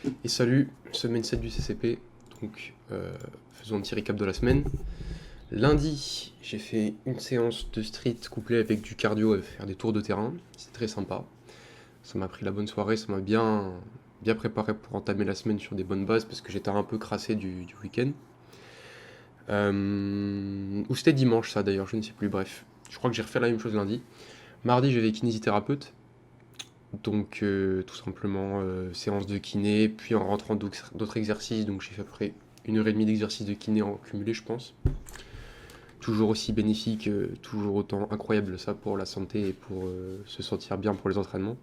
Et salut, semaine 7 du CCP, donc faisons un petit récap de la semaine. Lundi, j'ai fait une séance de street couplée avec du cardio à faire des tours de terrain, c'était très sympa. Ça m'a pris la bonne soirée, ça m'a bien préparé pour entamer la semaine sur des bonnes bases parce que j'étais un peu crassé du week-end. Ou c'était dimanche ça d'ailleurs, je ne sais plus, bref. Je crois que j'ai refait la même chose lundi. Mardi, j'avais kinésithérapeute. Donc tout simplement séance de kiné, puis en rentrant d'autres exercices, donc j'ai fait à peu près 1 heure et demie d'exercice de kiné en cumulé je pense. Toujours aussi bénéfique, toujours autant incroyable ça pour la santé et pour se sentir bien pour les entraînements.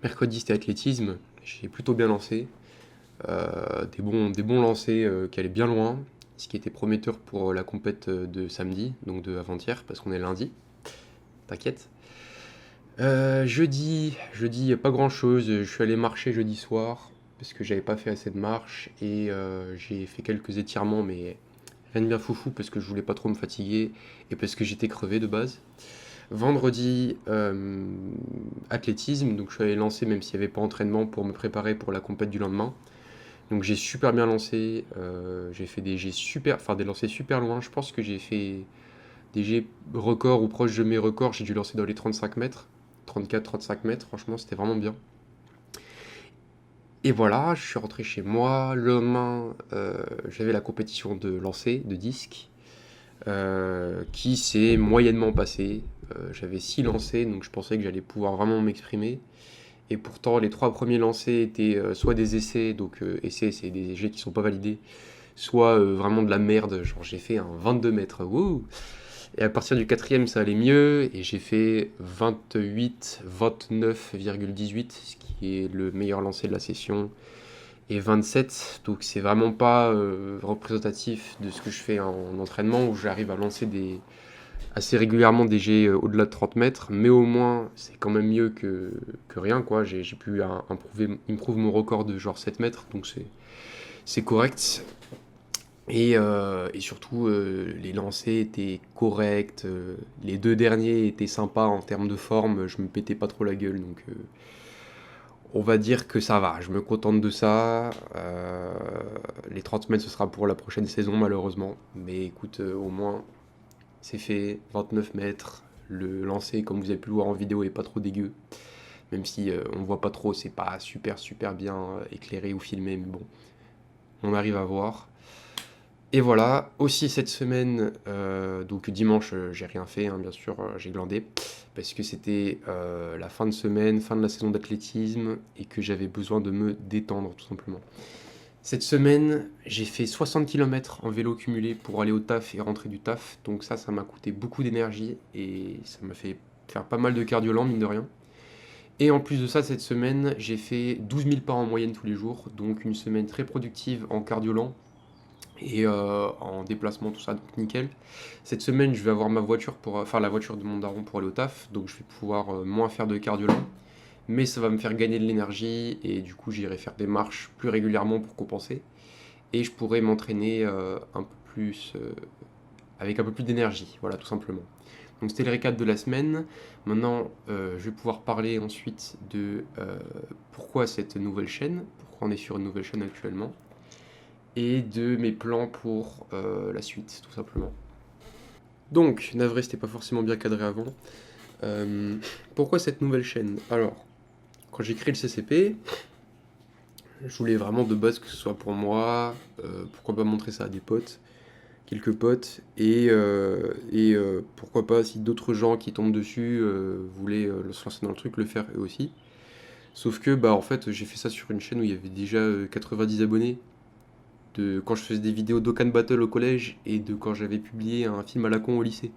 Mercredi c'était athlétisme, j'ai plutôt bien lancé, des bons lancers qui allaient bien loin, ce qui était prometteur pour la compète de samedi, donc de avant-hier, parce qu'on est lundi, t'inquiète. Jeudi, pas grand chose. Je suis allé marcher jeudi soir parce que j'avais pas fait assez de marche et j'ai fait quelques étirements, mais rien de bien foufou parce que je voulais pas trop me fatiguer et parce que j'étais crevé de base. Vendredi, athlétisme, donc je suis allé lancer même s'il n'y avait pas entraînement pour me préparer pour la compète du lendemain. Donc j'ai super bien lancé, j'ai fait des jets super, enfin des lancers super loin. Je pense que j'ai fait des jets records ou proches de mes records. J'ai dû lancer dans les 35 mètres. 34-35 mètres, franchement c'était vraiment bien. Et voilà, je suis rentré chez moi. Le lendemain, j'avais la compétition de lancer de disques qui s'est moyennement passée. J'avais 6 lancers, donc je pensais que j'allais pouvoir vraiment m'exprimer. Et pourtant, les 3 premiers lancers étaient soit des essais, donc essais, c'est des jets qui sont pas validés, soit vraiment de la merde. Genre, j'ai fait un 22 mètres. Wouh! Et à partir du quatrième, ça allait mieux, et j'ai fait 28, 29,18, ce qui est le meilleur lancer de la session, et 27, donc c'est vraiment pas représentatif de ce que je fais en entraînement, où j'arrive à lancer assez régulièrement des jets au-delà de 30 mètres, mais au moins c'est quand même mieux que rien, quoi. J'ai pu improve mon record de genre 7 mètres, donc c'est correct. Et surtout, les lancers étaient corrects. Les 2 derniers étaient sympas en termes de forme. Je me pétais pas trop la gueule. Donc, on va dire que ça va. Je me contente de ça. Les 30 mètres, ce sera pour la prochaine saison, malheureusement. Mais écoute, au moins, c'est fait. 29 mètres. Le lancer, comme vous avez pu le voir en vidéo, est pas trop dégueu. Même si on voit pas trop, c'est pas super super bien éclairé ou filmé. Mais bon, on arrive à voir. Et voilà, aussi cette semaine, donc dimanche, j'ai rien fait, hein, bien sûr, j'ai glandé, parce que c'était la fin de semaine, fin de la saison d'athlétisme, et que j'avais besoin de me détendre, tout simplement. Cette semaine, j'ai fait 60 km en vélo cumulé pour aller au taf et rentrer du taf, donc ça m'a coûté beaucoup d'énergie, et ça m'a fait faire pas mal de cardio lent, mine de rien. Et en plus de ça, cette semaine, j'ai fait 12 000 pas en moyenne tous les jours, donc une semaine très productive en cardio lent, et en déplacement, tout ça, donc nickel. Cette semaine, je vais avoir ma voiture enfin la voiture de mon daron pour aller au taf, donc je vais pouvoir moins faire de cardio lent, mais ça va me faire gagner de l'énergie et du coup j'irai faire des marches plus régulièrement pour compenser et je pourrai m'entraîner un peu plus avec un peu plus d'énergie, voilà tout simplement. Donc c'était le récap de la semaine. Maintenant, je vais pouvoir parler ensuite de pourquoi cette nouvelle chaîne, pourquoi on est sur une nouvelle chaîne actuellement et de mes plans pour la suite, tout simplement. Donc, navré, c'était pas forcément bien cadré avant. Euh, Pourquoi cette nouvelle chaîne? Alors, quand j'ai créé le CCP, je voulais vraiment de base que ce soit pour moi, pourquoi pas montrer ça à des potes, quelques potes, et pourquoi pas si d'autres gens qui tombent dessus voulaient se lancer dans le truc, le faire eux aussi. Sauf que, bah en fait, j'ai fait ça sur une chaîne où il y avait déjà 90 abonnés, de quand je faisais des vidéos d'Okan Battle au collège et de quand j'avais publié un film à la con au lycée.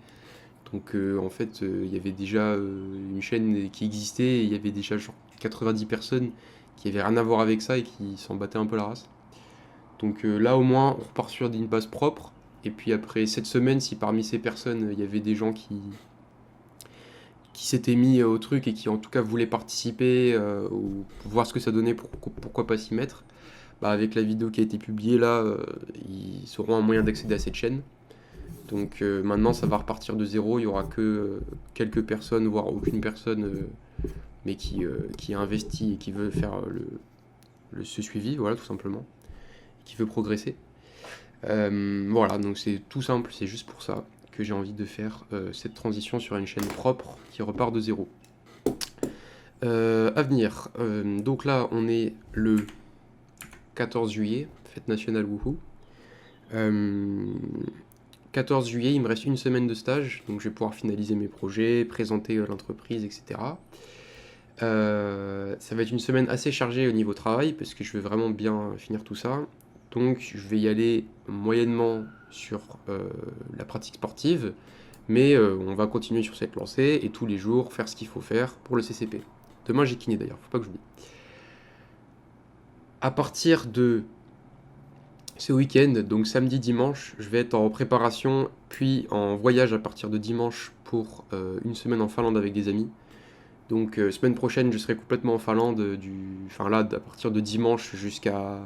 Donc en fait, il y avait déjà une chaîne qui existait et il y avait déjà genre 90 personnes qui avaient rien à voir avec ça et qui s'en battaient un peu la race. Donc là au moins on repart sur une base propre. Et puis après cette semaine, si parmi ces personnes il y avait des gens qui s'étaient mis au truc et qui en tout cas voulaient participer ou voir ce que ça donnait, pourquoi pas s'y mettre, bah, avec la vidéo qui a été publiée là, ils auront un moyen d'accéder à cette chaîne. Donc maintenant ça va repartir de zéro, il y aura que quelques personnes, voire aucune personne, mais qui a investi et qui veut faire ce suivi, voilà, tout simplement, qui veut progresser. Voilà, donc c'est tout simple, c'est juste pour ça que j'ai envie de faire cette transition sur une chaîne propre qui repart de zéro. À venir, donc là on est le 14 juillet, fête nationale, wouhou. 14 juillet, il me reste une semaine de stage, donc je vais pouvoir finaliser mes projets, présenter l'entreprise, etc. Ça va être une semaine assez chargée au niveau travail, parce que je vais vraiment bien finir tout ça. Donc je vais y aller moyennement sur la pratique sportive, mais on va continuer sur cette lancée et tous les jours faire ce qu'il faut faire pour le CCP. Demain j'ai kiné d'ailleurs, faut pas que j'oublie. À partir de ce week-end, donc samedi, dimanche, je vais être en préparation, puis en voyage à partir de dimanche pour une semaine en Finlande avec des amis. Donc semaine prochaine, je serai complètement en Finlande, enfin là, à partir de dimanche jusqu'à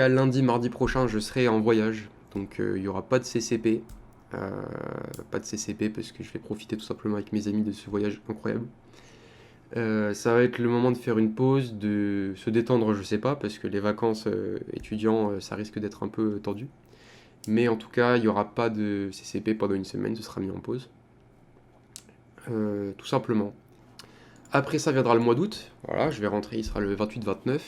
lundi, mardi prochain, je serai en voyage. Donc il n'y aura pas de CCP. Pas de CCP parce que je vais profiter tout simplement avec mes amis de ce voyage incroyable. Ça va être le moment de faire une pause, de se détendre, je sais pas, parce que les vacances étudiants, ça risque d'être un peu tendu. Mais en tout cas, il n'y aura pas de CCP pendant une semaine, ce sera mis en pause. Tout simplement. Après ça viendra le mois d'août. Voilà, je vais rentrer, il sera le 28-29.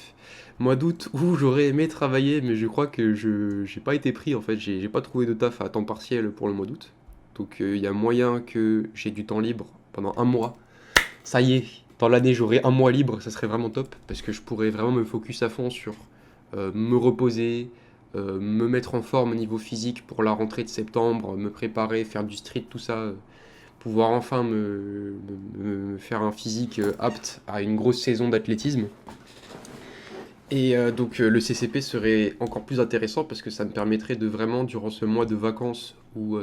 Mois d'août où j'aurais aimé travailler, mais je crois que je j'ai pas été pris en fait. J'ai pas trouvé de taf à temps partiel pour le mois d'août. Donc il y a moyen que j'ai du temps libre pendant un mois. Ça y est, dans l'année j'aurai un mois libre, ça serait vraiment top parce que je pourrais vraiment me focus à fond sur me reposer, me mettre en forme au niveau physique pour la rentrée de septembre, me préparer, faire du street, tout ça, pouvoir enfin me faire un physique apte à une grosse saison d'athlétisme. Et donc le CCP serait encore plus intéressant parce que ça me permettrait de vraiment, durant ce mois de vacances où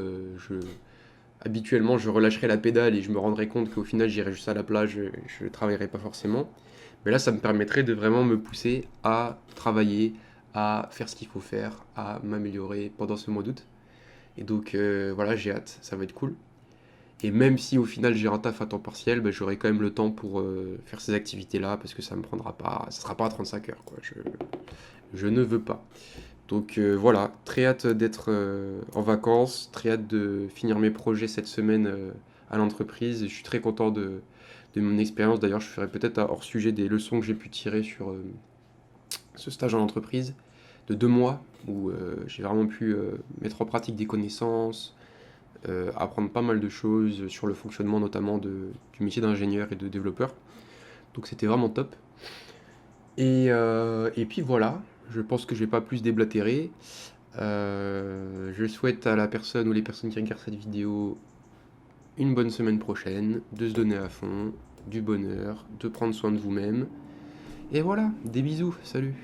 habituellement je relâcherais la pédale et je me rendrais compte qu'au final j'irais juste à la plage, je ne travaillerais pas forcément. Mais là ça me permettrait de vraiment me pousser à travailler, à faire ce qu'il faut faire, à m'améliorer pendant ce mois d'août. Et donc voilà, j'ai hâte, ça va être cool. Et même si au final j'ai un taf à temps partiel, bah, j'aurai quand même le temps pour faire ces activités-là parce que ça me prendra pas, ça sera pas à 35 heures quoi. Je ne veux pas. Donc voilà, très hâte d'être en vacances, très hâte de finir mes projets cette semaine à l'entreprise. Je suis très content de mon expérience. D'ailleurs, je ferai peut-être un hors sujet des leçons que j'ai pu tirer sur ce stage en entreprise de 2 mois où j'ai vraiment pu mettre en pratique des connaissances, apprendre pas mal de choses sur le fonctionnement notamment du métier d'ingénieur et de développeur. Donc c'était vraiment top. Et puis voilà, je pense que je vais pas plus déblatérer. Je souhaite à la personne ou les personnes qui regardent cette vidéo une bonne semaine prochaine, de se donner à fond, du bonheur, de prendre soin de vous-même. Et voilà, des bisous, salut!